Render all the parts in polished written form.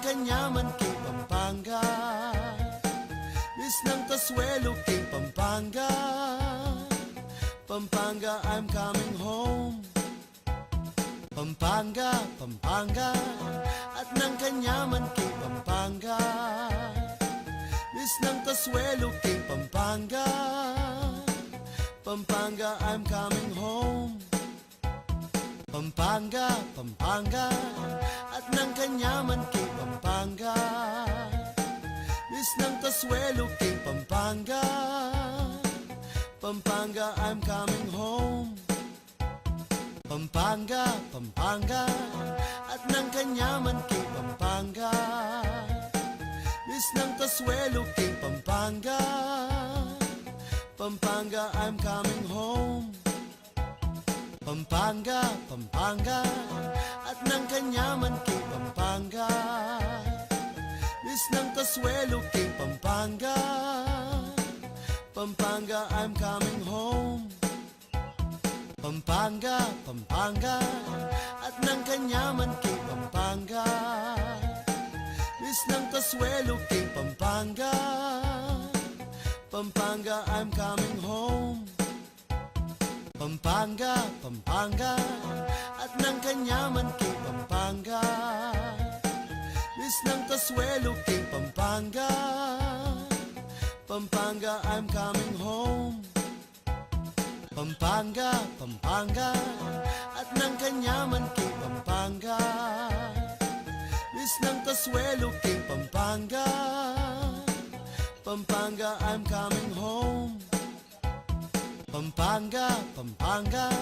Kanyaman kay Pampanga, Miss ng Kasuelo kay Pampanga, Pampanga, I'm coming home. Pampanga, Pampanga, at ng Kanyaman kay Pampanga, Miss ng Kasuelo kay Pampanga, Pampanga, I'm coming home. Pampanga, Pampanga, at ng Kanyaman kay Pampanga, Miss ng Kasuelo kay Pampanga, Pampanga, I'm coming home. Pampanga, Pampanga, at ng Kanyaman kay Pampanga, Miss ng Kasuelo kay Pampanga, Pampanga, I'm coming home. Pampanga, Pampanga, at ng Kanyaman kay Pampanga, Miss ng Kasuelo kay Pampanga, Pampanga, I'm coming home. Pampanga, Pampanga, at ng Kanyaman kay Pampanga, Miss ng Kasuelo kay Pampanga, Pampanga, I'm coming home. Pampanga, Pampanga, at ng Kanyaman kay Pampanga, Miss ng Kasuelo kay Pampanga, Pampanga, I'm coming home. Pampanga, Pampanga, at ng Kanyaman kay Pampanga, Miss ng Kasuelo kay Pampanga, Pampanga, I'm coming home. Pampanga, Pampanga,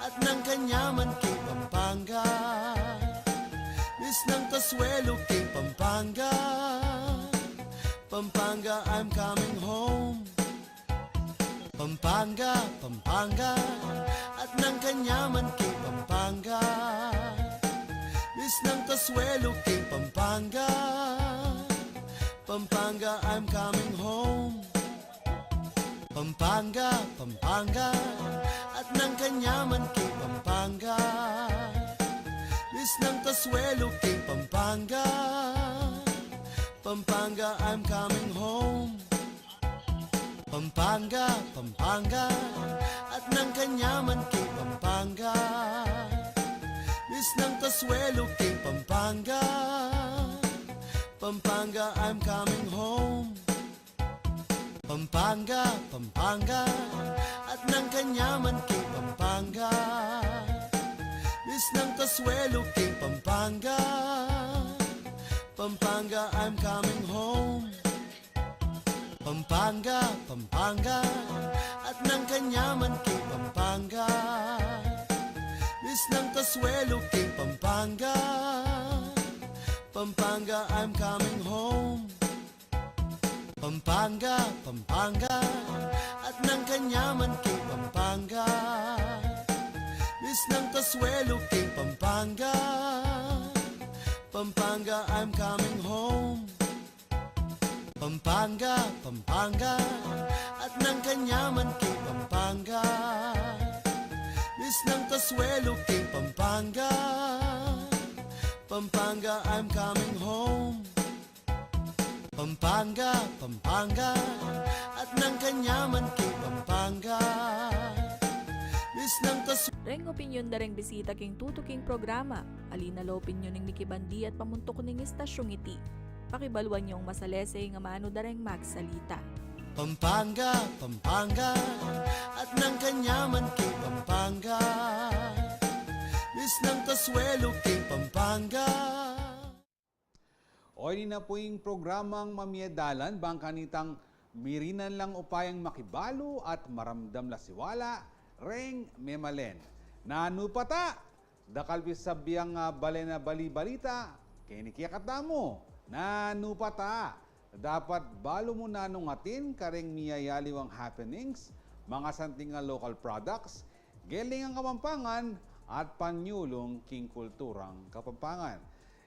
at ng Kanyaman kay Pampanga, Miss ng Kasuelo kay Pampanga, Pampanga, I'm coming home. Pampanga, Pampanga, at ng Kanyaman kay Pampanga, Miss ng Kasuelo kay Pampanga, Pampanga, I'm coming home. Pampanga, Pampanga, at ng Kanyaman kay Pampanga, Miss ng Kasuelo kay Pampanga, Pampanga, I'm coming home. Pampanga, Pampanga, at ng Kanyaman kay Pampanga, Miss ng Kasuelo kay Pampanga, Pampanga, I'm coming home. Pampanga, Pampanga, at ng Kanyaman kay Pampanga, Miss ng Kasuelo kay Pampanga, Pampanga, I'm coming home. Pampanga, Pampanga, at ng Kanyaman kay Pampanga, Miss ng Kasuelo kay Pampanga, Pampanga, I'm coming home. Pampanga, Pampanga, at ng Kanyaman kay Pampanga, Miss ng Kasuelo kay Pampanga, Pampanga, I'm coming home. Pampanga, Pampanga, at ng Kanyaman kay Pampanga, Miss ng Kasuelo kay Pampanga, Pampanga, I'm coming home. Pampanga, Pampanga, at ng Kanyaman kay Pampanga, Miss ng Kasuelo. Reng opinyon da reng bisita king tutuking programa, alina lo opinyon ng Miki Bandi at pamuntok ning istasyong iti. Pakibaluan yung masalese nga maano da reng magsalita. Pampanga, Pampanga, at ng Kanyaman kay Pampanga, Miss ng Kasuelo kay Pampanga. Oy na po yung programang mamiedalan, bang kanitang mirinan lang upayang makibalo at maramdam la siwala, reng memalen. Nanu pata, dakalbis sabiyang balena bali-balita, kinikiyakat mo. Nanu pata, dapat balo mo nanungatin kareng miyayaliwang happenings, mga santing local products, geling ang Kapampangan at panyulong king kulturang Kapampangan.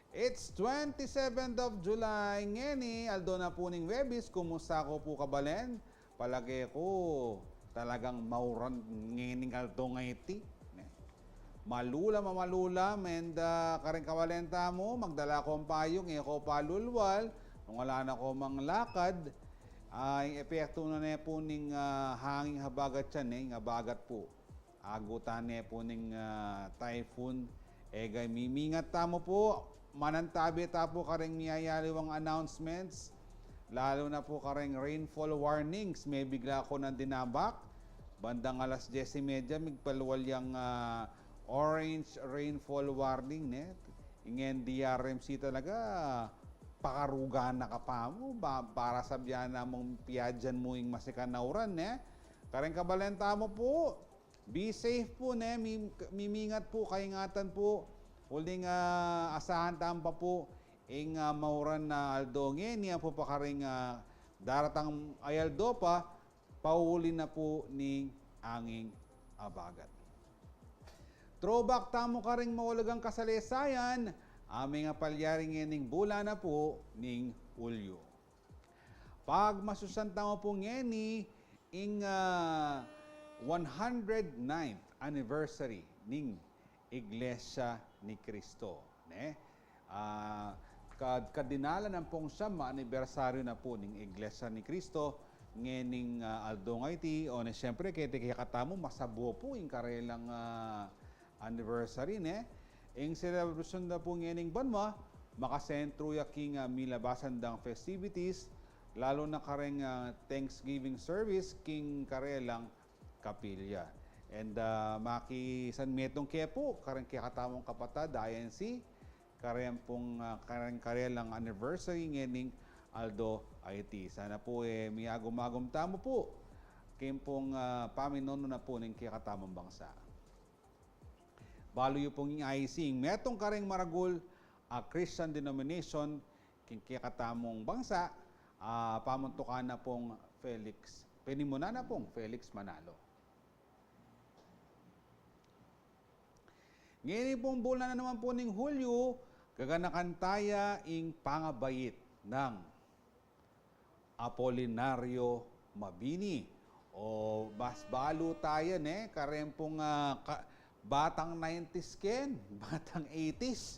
It's 27th of July ngeni, aldo na po ning Webis, kumusta ko po kabalen? Palagi ko talagang mauran ngening aldo ngiti. malulam mamalulam, and kareng kawalenta mo, magdala ko ang payong, ko palulwal, nung wala na ko mang lakad, ang epekto na po ning hanging habagat yan, nga bagat po. Agutan po ning typhoon, gay mimingat tamo po, manantabi tapo kareng miyayaliwang announcements, lalo na po kareng rainfall warnings, may bigla ko ng dinabak, bandang alas 10:30, migpaluwal yung orange rainfall warning, ingen DRMC talaga, pakarugan na ka pa mo, para sabyan na mong piyadyan mo yung masikanauran, kareng kabalenta mo po, be safe po, mimingat po, kaingatan po, huling asahan pa po, mauran na aldonge, niya po pa karing daratang ayaldo pa, pauli na po ning anging abagat. Throwback tamo karing mawalagang kasalesayan, aming palyaring ning bula na po ning Hulyo. Pag masusanta mo po ngeni, 109th anniversary ning Iglesia ni Cristo. Kadinala ng pong siyam anibersaryo na po ning Iglesia ni Cristo, ngening aldongay ti, o siyempre kaya katamo masabuo po yung karelang anniversary, Ang celebration na po ngening banma, makasentro yaking milabasan dang festivities, lalo na kareng Thanksgiving service king karelang kapilya. And makisan metong kepo, kareng kakatamong kapatad, INC, kareng pong karelang anniversary ngening Aldo IT. Sana po miyagumagum tamo po, kim pong paminono na po ng kakatamong bangsa. Balo yung pong IC, metong kareng maragul, Christian denomination, kikatamong bangsa, pamuntukan na pong Felix, penimuna na pong Felix Manalo. Ngayon pong bulan na naman po ng Hulyo, gaganakantaya ing pangabayit ng Apolinario Mabini. O mas balo tayo, kareng pong batang 90s ken, batang 80s.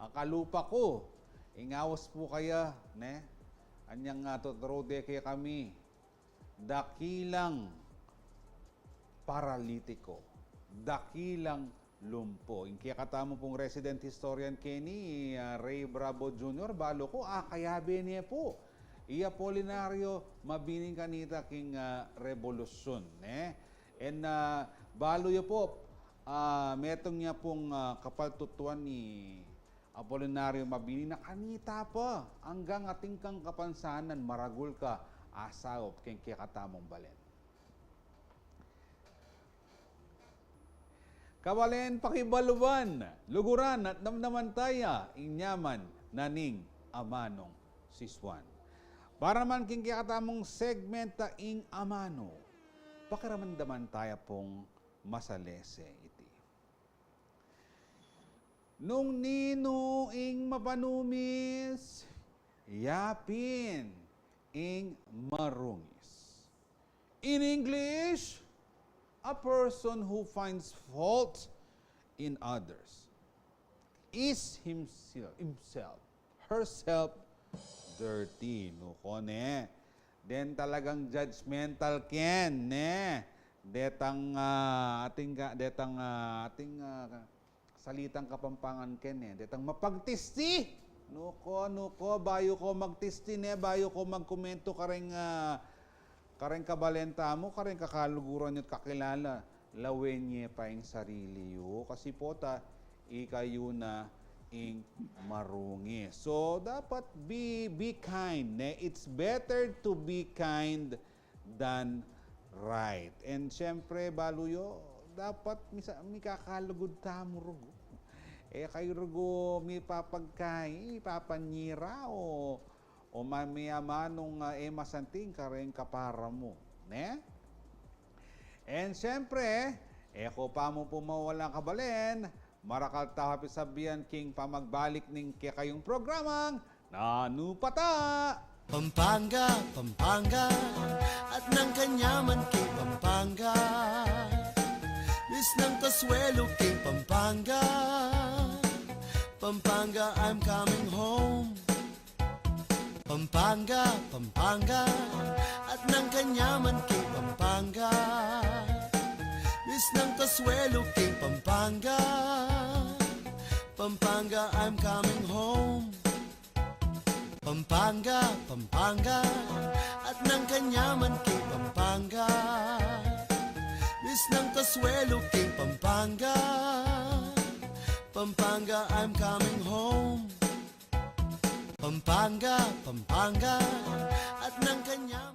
Akalupa ko, ingawas po kaya, anyang tutrode kaya kami, dakilang paralitiko, dakilang lumpo. Kaya katamo pong resident historian Kenny, Ray Bravo Jr., balo ko, kayabe niya po. Iya Apolinario Mabining kanita king revolusyon. And balo yo po, metong niya pong kapaltutuan ni Apolinario Mabini na kanita pa hanggang ating kang kapansanan maragul ka asawop king kikatamong balen. Kabalen pakibaluan, luguran at namnamantaya inyaman naning amanong siswan. Para naman king kikatamong segment ing amano, pakiramandaman tayo pong masalese iti. Nung nino ing mapanumis, yapin ing marungis. In English, a person who finds fault in others is herself dirty. No, kone. Then talagang judgmental ken, detang ating salitang kapampangan ken, detang mapagtisti. Nuko bayo ko magtisti, bayo ko magkomento kareng kabalenta mo, kareng kakaluguran at kakilala, lawenye pa yung sarili yo. Kasi pota, ikayo na ing marungi. So, dapat be kind. It's better to be kind than right. And syempre, baluyo, dapat mi kakalugod tamo rugo. Kayo rugo, mi papagkay, papanyira o mamiyamanong masanting kareng kapara mo. And syempre, ko pa mo pumawala kabalen, marakal tahapit sabihan king pamagbalik ning kayong programang Nanupata! Pampanga, Pampanga, at ng kanyaman kay Pampanga. Bis ng Kasuelo King Pampanga, Pampanga, I'm coming home. Pampanga, Pampanga, at ng Kanyaman King Pampanga. Bis ng Kasuelo King Pampanga, Pampanga, I'm coming home. Pampanga, Pampanga, at ng Kanyaman King Pampanga. Bis ng Kasuelo King Pampanga, Pampanga, I'm coming home. Pampanga, Pampanga, at ng Kanyaman.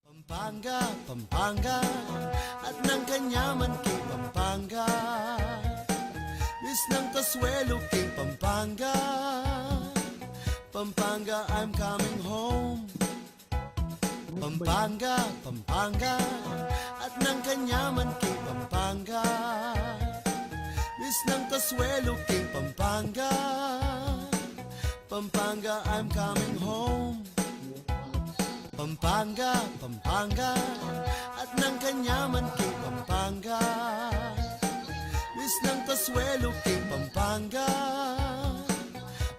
Pampanga, Pampanga, at ng Kanyaman King Pampanga. Bis ng Kasuelo King Pampanga, Pampanga, I'm coming home. Pampanga, Pampanga, at ng Kanyaman King Pampanga. Bis ng Kasuelo King Pampanga, Pampanga, I'm coming home. Pampanga, Pampanga, at ng Kanyaman King Pampanga. Bis ng Kasuelo King Pampanga,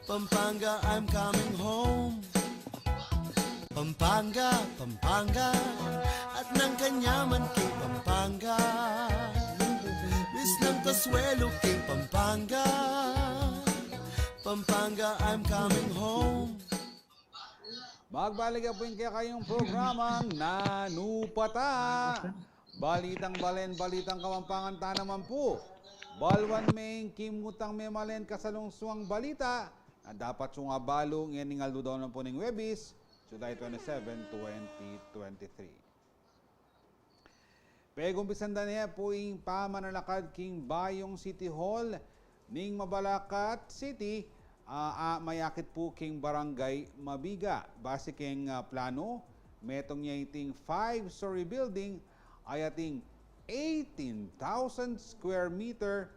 Pampanga, I'm coming home. Pampanga, Pampanga, at ng Kanyaman King Pampanga. Bis ng Kasuelo King Pampanga, Pampanga, I'm coming home. Magbalik po yung kayong programang Nanupata. Balitang Balen, Balitang Kamampangan ta naman po. Balwan Meng, Kimutang Memalen, Kasalungsuang Balita. Na dapat yung abalo, ngayon daw na po ng Webis, July 27, 2023. Pegumpisan na niya po yung pamanalakad king Bayong City Hall ning Mabalacat City. Mayakit po king Barangay Mabiga. Base king plano, metong niya iting 5-story building ay ating 18,000 square meter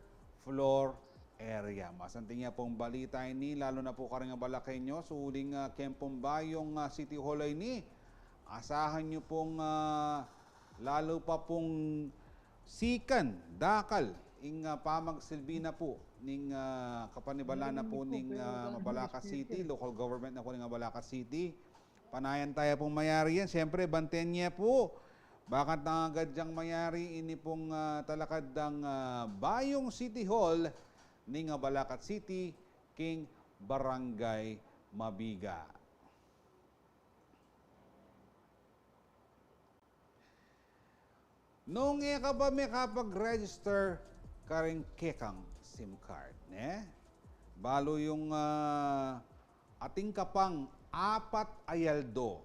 floor area. Masanting niya pong balita ini, lalo na po karing balakay nyo, suling Kempong Bayong City Hall ay ni. Asahan nyo pong lalo pa pong sikan, dakal, ing pamagsilbi na po ning kapanibala na po ning Mabalacat City, local government na po ning Mabalacat City. Panayan tayo pong mayari yan. Siyempre, banten niya po. Bakit nangagadjang mayari ini pong talakad ng Bayong City Hall ning Mabalacat City, king Barangay Mabiga. Nung ka ba may kapag-register karing kekang SIM card, ne? Balo yung ating kapang 4 ayaldo.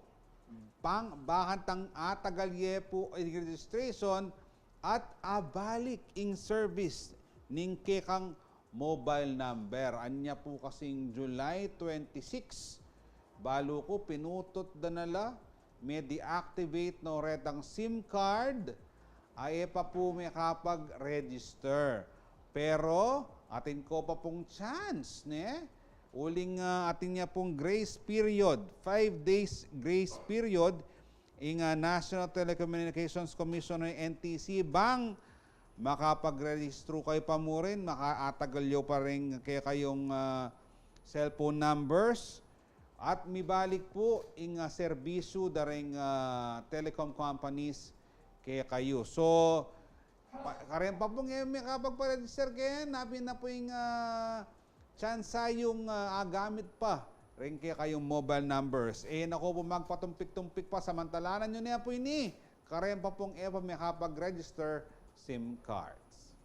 Pang bakantang atagalye po ay registration at abalik ing service ning kekang mobile number. Anya po kasing July 26. Balo ko pinutot da nala, may deactivate no retang SIM card, ay pa po may kapag-register. Pero, atin ko pa pong chance, ne? Uling atin niya pong grace period, 5 days grace period, ing National Telecommunications Commission ng NTC, bang makapag-registro kayo pa mo rin, makaatagal pa rin kayong cellphone numbers, at mibalik po ing serbisyo daring telecom companies kaya kayo. So, karen pa po ngayon may kapag-register kayo, napin na po yung tsansa yung gamit pa rin kayong mobile numbers. Nako po magpatumpik-tumpik pa samantalanan nyo na po ini. Karen pa pong may kapag-register SIM cards.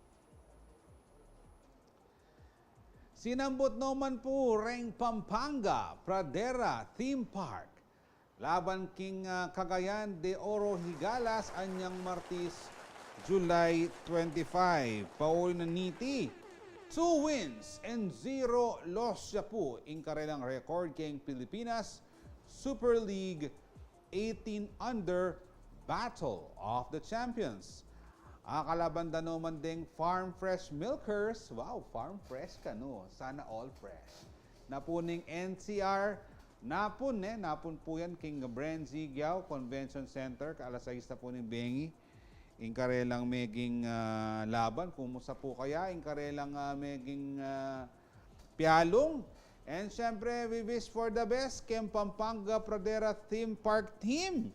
Sinambot naman po Reng Pampanga, Pradera Theme Park. Laban king Cagayan de Oro Higalas, anyang Martis, July 25. Paul Naniti, 2 wins and 0 loss siya po. In karelang record king Pilipinas Super League 18 under Battle of the Champions. Kalaban da naman ding Farm Fresh Milkers. Wow, Farm Fresh ka no. Sana all fresh. Napuning NCR. Napun po yan King Brenzy Giao Convention Center. Alas 6 na po ni Bengi. Inkarelang meging laban. Kumusta po kaya? Inkarelang meging pialong. And syempre, we wish for the best. Kem Pampanga Pradera Theme Park Team.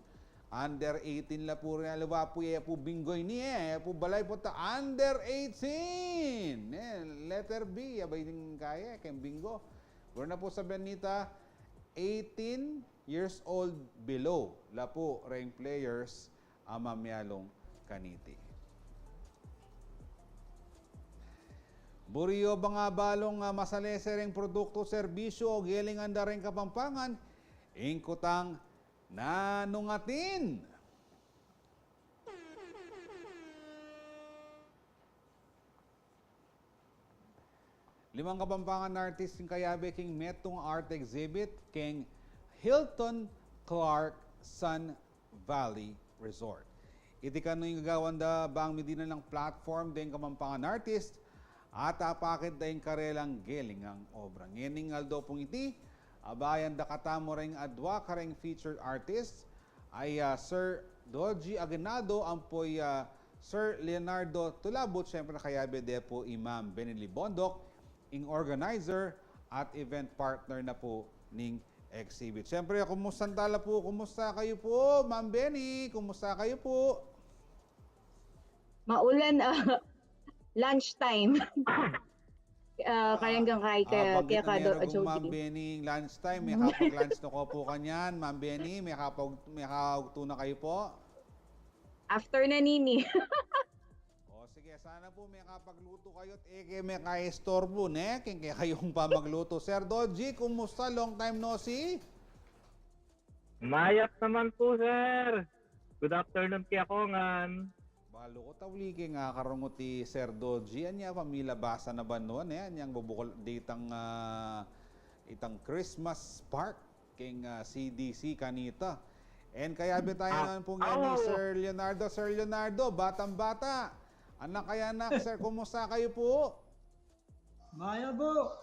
Under 18 la po rin. Alawa po po bingoy ni po balay po ta. Under 18. Letter B. Abay din kaya. Kem bingo. Wala na po sa Benita. 18 years old below. La po rank players. Mamyalong kaniti. Buriyo ba nga balong masalesereng produkto, serbisyo o giling anda rin Kapampangan, ingkutang nanungatin. Limang Kapampangan artist ng kayabe king metong art exhibit king Hilton Clark Sun Valley Resort. Iti kano yung gagawan da bang medina ng platform din Kapampangan artist at apakit da yung karelang geling ang obra. Ngening aldo pong iti, abayan da katamo ring adwa kareng featured artist ay Sir Doji Aguinaldo, ampoy Sir Leonardo Tulabot, syempre nakayabe depo Imam Benny Bondok, ing organizer at event partner na po ning exhibit. Syempre, kumusta tala po? Kumusta kayo po, Ma'am Benny? Kumusta kayo po? Maulan, lunchtime. Kayang kay kaya ka do Jody. Ma'am Benny, lunchtime. May kapag-lunch na ko po kanyan. Ma'am Benny, may kapag-tuna kayo po? After na nini. O sige, sana po may kapagluto kayo at may ka-estorbo, ne? Kaya kayong pa magluto. Sir Doji, kumusta? Long time no see? Mayat naman po, sir. Good afternoon kaya ko ngan. Balo ko tawli kay nga karungot ti Sir Doji. Anya pamila basa na ba noon? Anyang bubukol ditang itang Christmas park king CDC kanita. And kaya tayo naman pong yan ni Sir Leonardo. Sir Leonardo, batang-bata. Anak kaya anak, sir, kumusta kayo po? Maya po.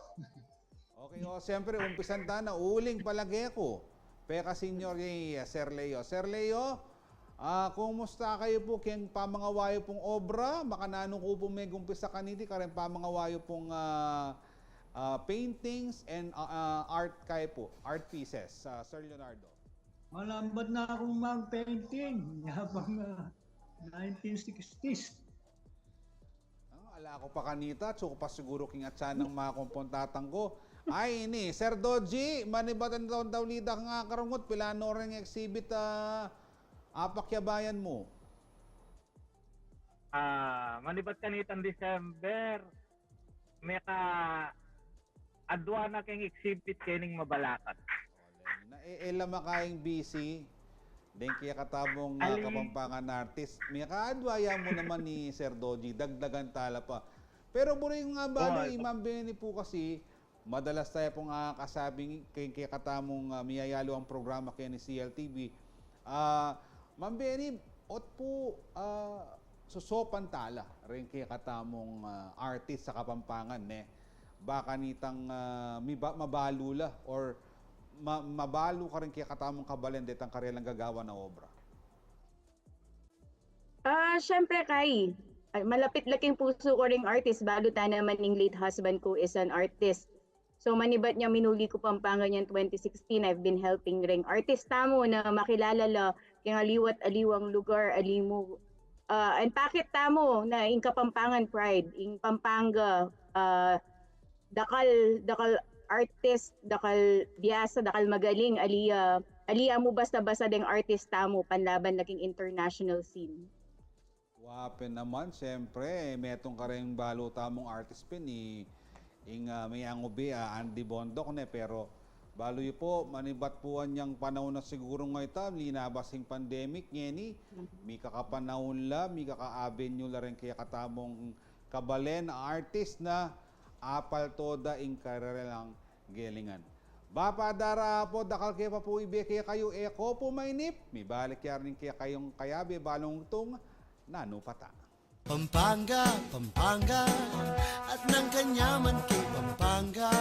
Okay, siyempre, umpisan ta na uling palagi ko. Peka senior kay Sir Leo. Sir Leo, kumusta kayo po kayang pamangawayo pong obra? Makananong ko po may gumpisa kaniti, karen pamangawayo pong paintings and art kayo po, art pieces. Sir Leonardo. Malambat na akong mag-painting. Yabang 1960s. Ala ko pa kanita, so pa siguro king atsan ng mga kompontatang ko. Ay ini, Sir Doji, manibatan daw lida nga karungot, pilano rin exhibit apakyabayan mo. Manibat kanitan December, may ka adwa na keng exhibit kening mabalakat. Naela makaing busy, din kaya katabong Kapampangan artist. May kaadwaya mo naman ni Sir Doji, dagdagan tala pa. Pero muna yung nga ba, Ma'am Benny po kasi, madalas tayo pong kasabing kaya katamong miyayalo ang programa kaya ni CLTV. Ma'am Benny, ot po susopan tala rin kaya katamong artist sa Kapampangan, baka nitang mabalula or mabalo ka rin kaya katamong kabalen detang karelang gagawa na obra. Syempre kay, malapit laking puso ko ring artist, balo ta naman ng late husband ko is an artist. So manibat niya minuli ko Pampangan yan 2016. I've been helping ring artist tamo na makilala la kaya aliwat aliwang lugar alimo. And pakit tamo na in Kapampangan pride, in Pampanga dakal artist, dakal biyasa, dakal magaling, aliya mo basta-basta ding artista mo, panlaban laking international scene. Wapen naman, siyempre, metong ka rin baluta mong artist pin, may angubi, Andy Bondok, pero balo yu po, manibat po niyang panahon na siguro ngayon, linabasing pandemic, ngeni, may kakapanahon la, may kaka-avenue la rin kaya katamong kabalen, artist na apal toda in karere lang gelingan. Bapa dara po, dakal kaya pa po ibe kaya kayo, eko po mainip, may balik kaya rin kaya kayong kayabe, balong tung, nanupata. Pampanga, Pampanga, at ng kanyaman kay Pampanga.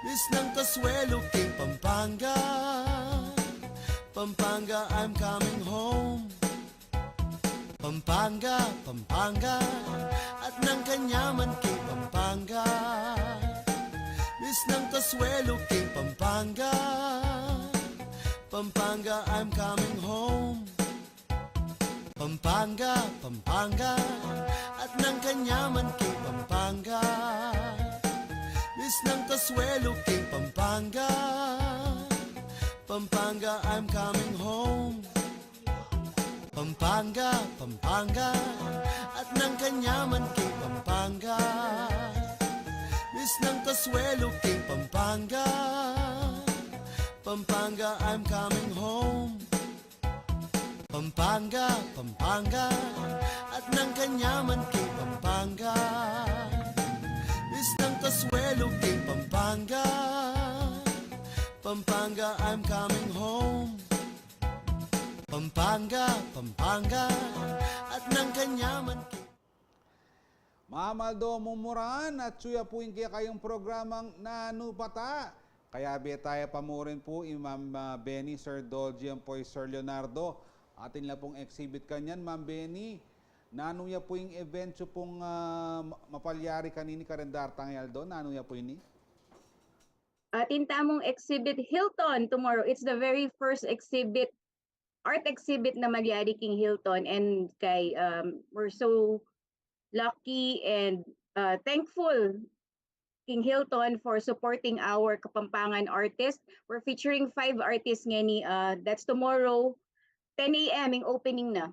Miss ng kaswelo kay Pampanga. Pampanga, I'm coming home. Pampanga, Pampanga, at ng kanyaman kay Pampanga. Miss ng kaswelo kay Pampanga. Pampanga, I'm coming home. Pampanga, Pampanga, at ng kanyaman kay Pampanga. Miss ng kaswelo kay Pampanga. Pampanga, I'm coming home. Pampanga, Pampanga, at ng kanyaman kay Pampanga. Miss ng kaswelo kay Pampanga. Pampanga, I'm coming home. Pampanga, Pampanga, at ng kanyaman kay Pampanga. Miss ng kaswelo kay Pampanga. Pampanga, I'm coming home. Pampanga, Pampanga, at ng kanyaman kay Mamaldo mumuran at suya po yung kaya kayong programang nanupata. Kaya tayo pamurin po, Ma'am Benny, Sir Dolgy, po Sir Leonardo. Atin lang pong exhibit kanyan, Ma'am Benny. Nanuya po yung event so pong mapalyari kanini karendar tangyal doon. Nanuya po ini? Atin tamong exhibit Hilton tomorrow. It's the very first exhibit, art exhibit na magyari king Hilton, and kay we're so lucky and thankful King Hilton for supporting our Kapampangan artist. We're featuring 5 artists ngani. That's tomorrow 10 a.m. yung opening na.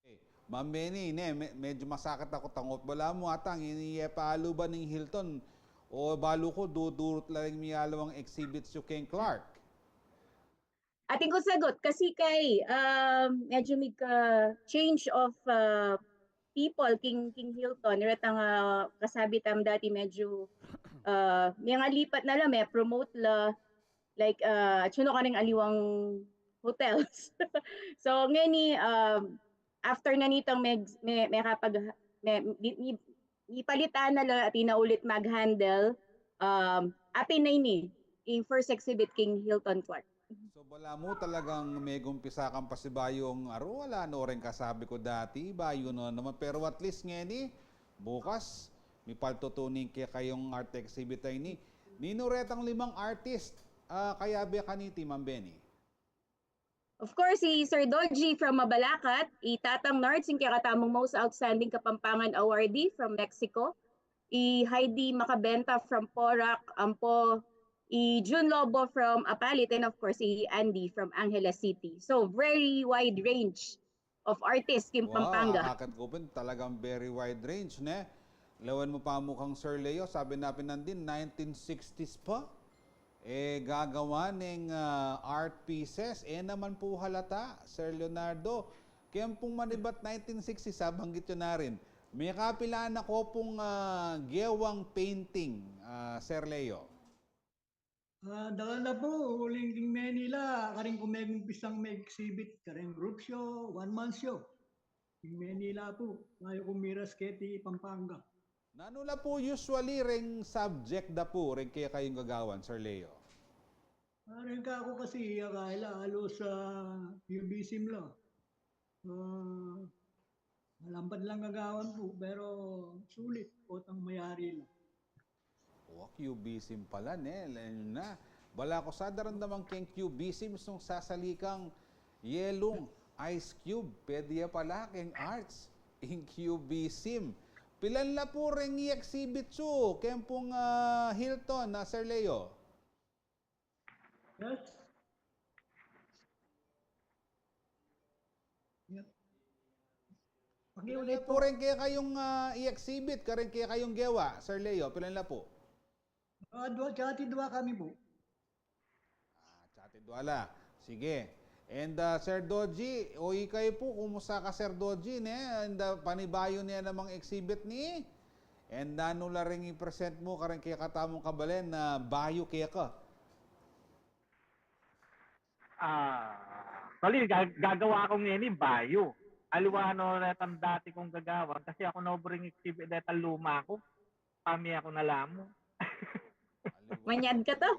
Okay. Ma'am Benny, medyo masakit ako tangot. Wala mo atang, palo ba ng Hilton? O balo ko, dudurot lang miyalo ang exhibits yung King Clark? Ating ko sagot kasi kay medyo may change of people King Hilton. Ratang kasabi tam dati medyo may nga lipat na lang, may promote la like chuno ka ring aliwang hotels. So ngani after na nitong may kapag ipalitan na lang at inaulit mag-handle atin na ini yung first exhibit King Hilton Clark. So wala mo talagang may gumpisa kang pasibayong aro, wala no rin kasabi ko dati, bayo no naman. Pero at least ngeni, bukas, may paltutunin kaya kayong art exhibit ay ni. Ninuretang 5 artist, kaya be kaniti, Ma'am Benny. Of course, si Sir Dolgy from Mabalacat, Itatang Nards, yung kakatamong Most Outstanding Kapampangan Awardee from Mexico, Heidi Macabenta from Porac, Ampo, June Lobo from Apalit, and of course, Andy from Angeles City. So, very wide range of artists in Pampanga. Wow, akakat ko pin, talagang very wide range, ne? Lawan mo pa mukhang Sir Leo, sabi natin nandin, 1960s pa. Gagawa ng art pieces. Naman po halata, Sir Leonardo. Kaya pong manibat 1960s, banggit yun na rin. May kapilaan ako pong gewang painting, Sir Leo. Dahil na po, uling king Manila, karing kumegumpisang may exhibit, karing group show, 1-man show. King Manila po, ngayon kumiras keti Pampanga. Nanula po usually ring subject da po, ring kaya kayong gagawan, Sir Leo? Rin ka ako kasi, akala halos sa UBSIM lang. Malambad lang gagawan po, pero sulit, potang mayari lang. QBSIM pala, na. Bala ko sa daramdamang keng QBSIM sung sasalikang yelong ice cube. Pwede pala keng arts in QBSIM. Pilan la po ring i-exhibit su, kempong Hilton na Sir Leo. Yes. Yep. Pilan Pakiulit la po. po rin kaya kayong i-exhibit, karen kaya kayong gewa, Sir Leo, pilan la po? Dua kami po. Chatid wala. Sige. And Sir Doji, o ikay po, kumusta ka Sir Doji, ne? And panibayo niya namang exhibit ni. And ano la rin i-present mo karen kaya katamong kabalen na bayo kaya ka. Kali, gagawa akong ngayon bayo. Aliwano na tam dati kong gagawa kasi ako na bring exhibit dahil luma ko. Kami ako nalamo. Manyad ka to.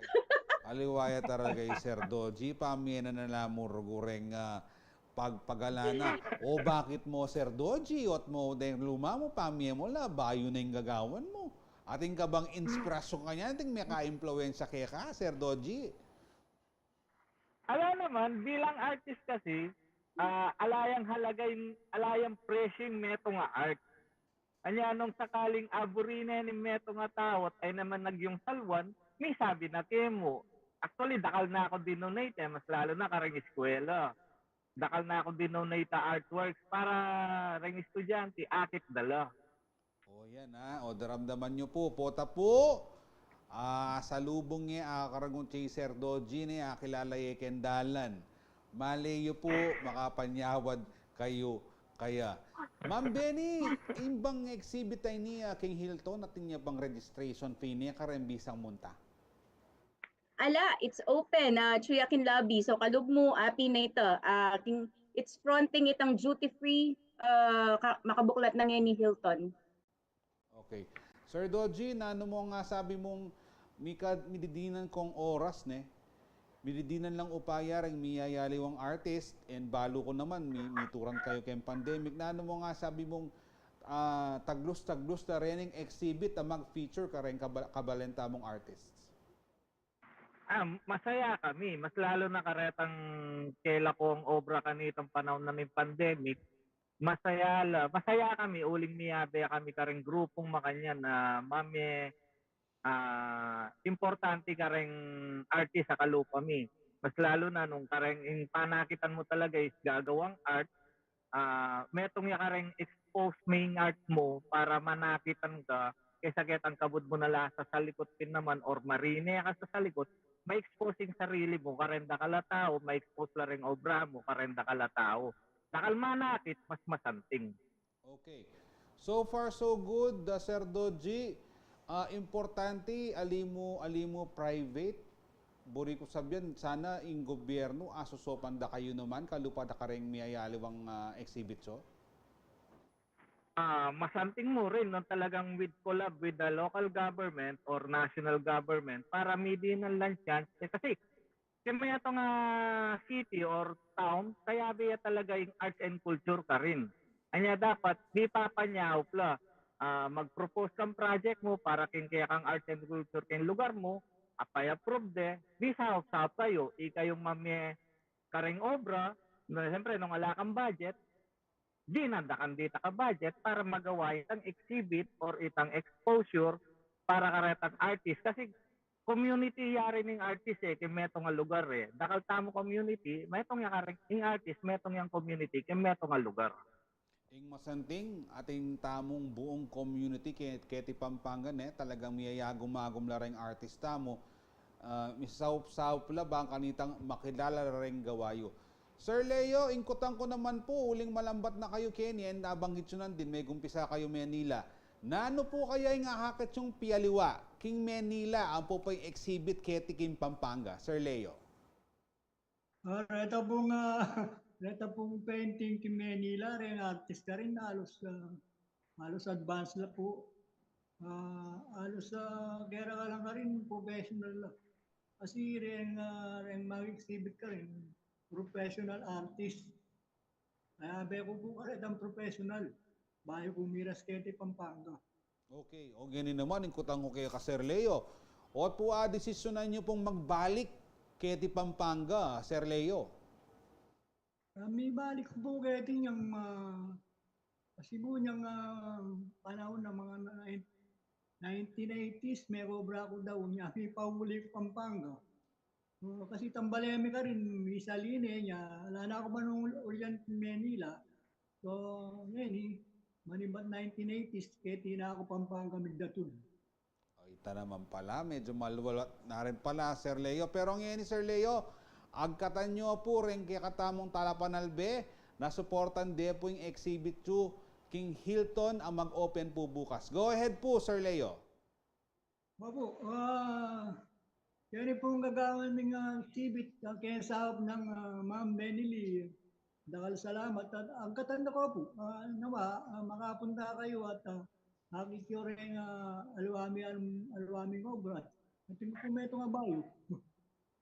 Aliwaya talaga yung Sir Doji, pamiyana na lamang rugureng pagpagalana. O bakit mo Sir Doji, ot mo dahil luma mo, pamiya mo la, bayo na yung gagawan mo. Ating ka bang inspirasyon ka niya, ating may ka-influensya kaya ka, Sir Doji? Alam naman, bilang artist kasi, alayang pressing meto nga art. Anya nung sakaling aburine ni meto nga tawat ay naman nagyong salwan, may sabi na kemo. Actually, dakal na ako dinonate, mas lalo na karang eskwela. Dakal na ako dinonate artworks para ring estudyante, akit dala. O yan o daramdaman nyo po, pota po. Salubong niya, karagun Sir Doji niya, kilala kendalan. Malayo po, makapanyawad kayo. Kaya, Ma'am Benny, imbang exhibit ay niya King Hilton at niya bang registration fee niya karembisang munta? Ala, it's open, Chuyakin Lobby. So kalugmo, api na ito. It's fronting itang duty-free, makabuklat na ngayon ni Hilton. Okay. Sir Doji, na ano mo nga sabi mong mididinan kong oras, ne? Mididinan lang upaya rin miyayaliwang artist and balo ko naman, mituran kayo kayong pandemic. Na ano mo nga sabi mong taglus-taglus na rin exhibit na mag-feature ka rin kabalenta mong artists? Masaya kami. Mas lalo na karetang kaila kong obra kanitong panahon na may pandemic. Masaya kami. Uling miyabe kami kareng grupong makanya na mami importante kareng artist sa kalupa mi. Mas lalo na nung kareng panakitan mo talaga is gagawang art. Metong ya kareng expose main art mo para manakitan ka kaysa ketang kabud mo na sa salikot pin naman or marine ka sa salikot may exposing sarili mo, karenda kalatao, may expose la ring obra mo, karenda kalatao. Nakalma nakit, mas masanting. Okay. So far, so good, Sir Doji. Importante, alimo private. Buri ko sabihan, sana yung gobyerno, asusopan da kayo naman, kalupa da kareng miyayaliwang exhibit so? Masanting mo rin no, talagang with collab with the local government or national government para medinan lang chance kasi kaya itong city or town kaya biya talaga yung arts and culture ka rin. Kanya dapat di papanyaw pla mag-propose kang project mo para kaya kang arts and culture kin lugar mo apay approve di sa kayo ikayong mamye kareng obra no, siyempre nung ala kang budget di nandakan dita ka budget para magawa itang exhibit or itang exposure para karetang artist. Kasi community yari ng artist kaya metong nga lugar Dakal tamo community, metong yung artist, metong yung community, kaya metong nga lugar. Ing masanting ating tamong buong community keti Pampangan talagang miyayagum-agum la ring artista mo. Misaup-saup la bang kanitang makilala ring gawayo. Sir Leo, ingkutan ko naman po, uling malambat na kayo Kenyan, nabanggit nyo din, may gumpisa kayo Manila. Nano po kaya yung ahakit yung pialiwa, King Manila, ang po pa yung exhibit keti King Pampanga, Sir Leo? Ito pong painting kay Manila, rin artist ka rin, halos advanced na po. Halos gera ka lang ka rin, professional lang. Kasi rin mag-exhibit ka rin, professional artist. Kaya ko po ka rin ang professional. Bayo kumiras kete Pampanga. Okay, o ganyan naman, ingkutan ko kayo ka Sir Leo. O po desisyonan nyo pong magbalik keti Pampanga, Sir Leo? May balik po kete yung Kasi po niyang panahon ng mga 1980s, may cobra ko daw niya, may pauli Pampanga. Kasi tambaleme ka rin, may saline niya, wala na ako man nung Orient Manila. So, ngayon manibat 1980s, kaya tina ako Pampanga Migdatul. Ita naman pala, medyo malwala na rin pala, Sir Leo. Pero ngayon, Sir Leo, agkatan nyo po rin kaya katamong Talapanalbe na supportan din po yung Exhibit 2 King Hilton ang mag-open po bukas. Go ahead po, Sir Leo. Bapo, yan pong gagawin ng exhibit kaya sahab ng Ma'am Benily. Dakal salamat at ang katanda ko po, nawa, makapunta kayo at nakikyo rin alwaming obra. At yung pumeto nga bayo.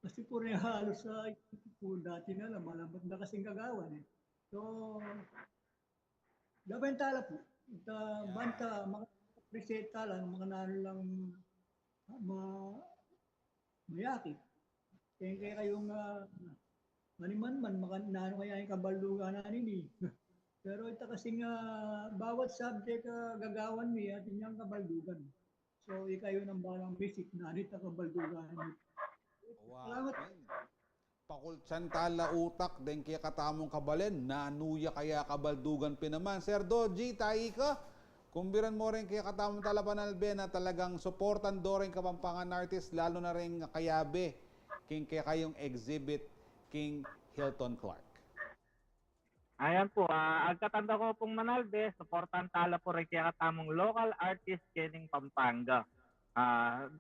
Kasi po rin halos sa po dati na lang, malambot na kasing kagawan eh. So, labentala po. At banta, maka-appreciate ka lang, mga nano lang mayakit. Kaya kayong maniman-man, nano kaya yung kabaldugan na nini. Pero ito kasing bawat subject gagawan niya at inyang kabaldugan. So, ikayo ng balang basic na anita kabaldugan. Wow. Salamat. Pakultsan tala utak din kaya katamong kabalen, nanuya kaya kabaldugan pinaman. Sir Doji, tayo ka. Kumbiran mo rin kaya katamong Talapanalbe na talagang supportan do rin Kapampangan artist, lalo na rin kayabe, kaya kayong exhibit King Hilton Clark. Ayan po, ang katanda ko pong Manalbe, supportan tala po rin kaya katamong local artist kening Pampanga.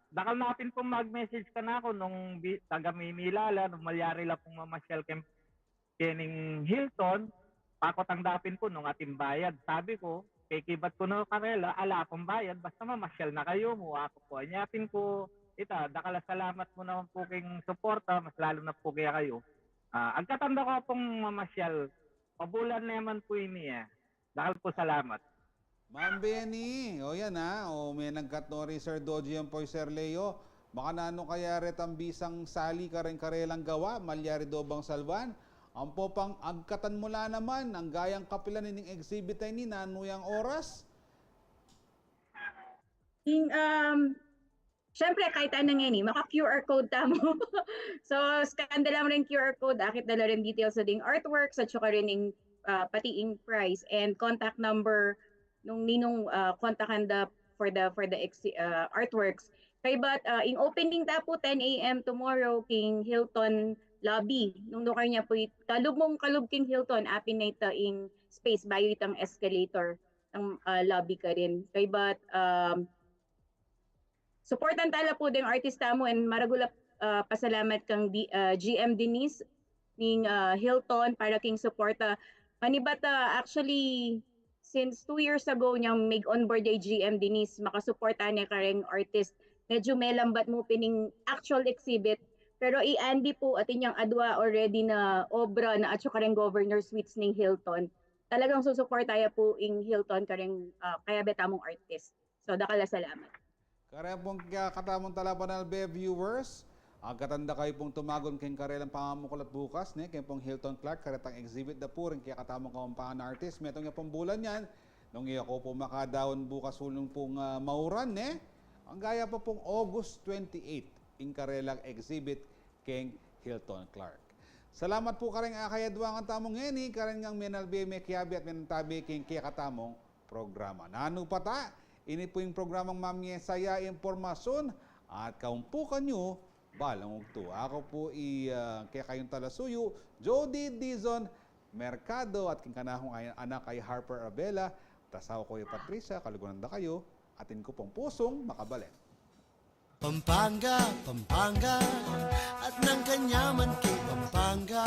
Dakal natin pong mag-message ka na ako nung taga Maynilala, nung malyari lang pong mamasyal kening Hilton, pakotang dapin po nung ating bayad. Sabi ko, kikibat ko na karela, ala akong bayad, basta mamasyal na kayo mo. Ako po, anyapin ko, dakala salamat mo naman po king suporta, mas lalo na po kaya kayo. Ang katanda ko pong mamasyal, pabulan naman po niya. Dakal po salamat. Ma'am Benny, o yan may nagkatnori Sir Doji yan po Sir Leo. Baka nano kaya retang bisang sali ka rin karelang gawa, malyari do bang salvan? Ang popang agkatan mula naman, ang gayang kapilan ng exhibit ay ni nanuyang oras? Syempre, kahit anong yan maka-QR code tamo. So, scan na lang rin QR code, akit na rin details sa ding artworks, at saka rin yung pati yung price and contact number nung ninong kontakan for the artworks. Kay but in opening tapo 10 a.m. tomorrow King Hilton lobby. Nung lugar niya po kalubong King Hilton apin na ito in space bayo itang escalator ang lobby ka rin. Kay but supportan tala po ding artista mo and maragula pasalamat kang GM Denise ning Hilton para king suporta. Manibata actually since 2 years ago niyang make onboard ay GM Denise makasuporta niya kareng artist. Medyo may lambat mo pining actual exhibit. Pero i-Andy po at inyang adwa already na obra na at kareng Governor Suites ning Hilton. Talagang susuporta ya po ing Hilton kareng kaya betamong artist. So dakala salamat. Kaya pong katamong Talapanalbe viewers, katanda kayo pong tumagon kayong karelang pangamukulat bukas, kaya pong Hilton Clark, karetang exhibit na po rin kaya katamong Kapampangan artist. Metong nga pong bulan yan, nung iya ko po makadaon bukas hulong pong mauran, ang gaya pa pong August 28, in karelang exhibit King Hilton Clark. Salamat po kareng akayadwa ang tamong ngeni, kareng ngang Menalbe, Mekiabi at Menantabi king kaya katamong programa. Nano pa ta, ini po yung programang Mamye Saya Impormasyon at kaumpukan nyo, balang ugto. Ako po kaya kayong talasuyo, Jody Dizon Mercado at king kanahong anak kay Harper Abela, tasaw ko yung Patricia, kalugunan da kayo, atin ko pong pusong makabalik. Pampanga, Pampanga, at ng kanyaman kay Pampanga.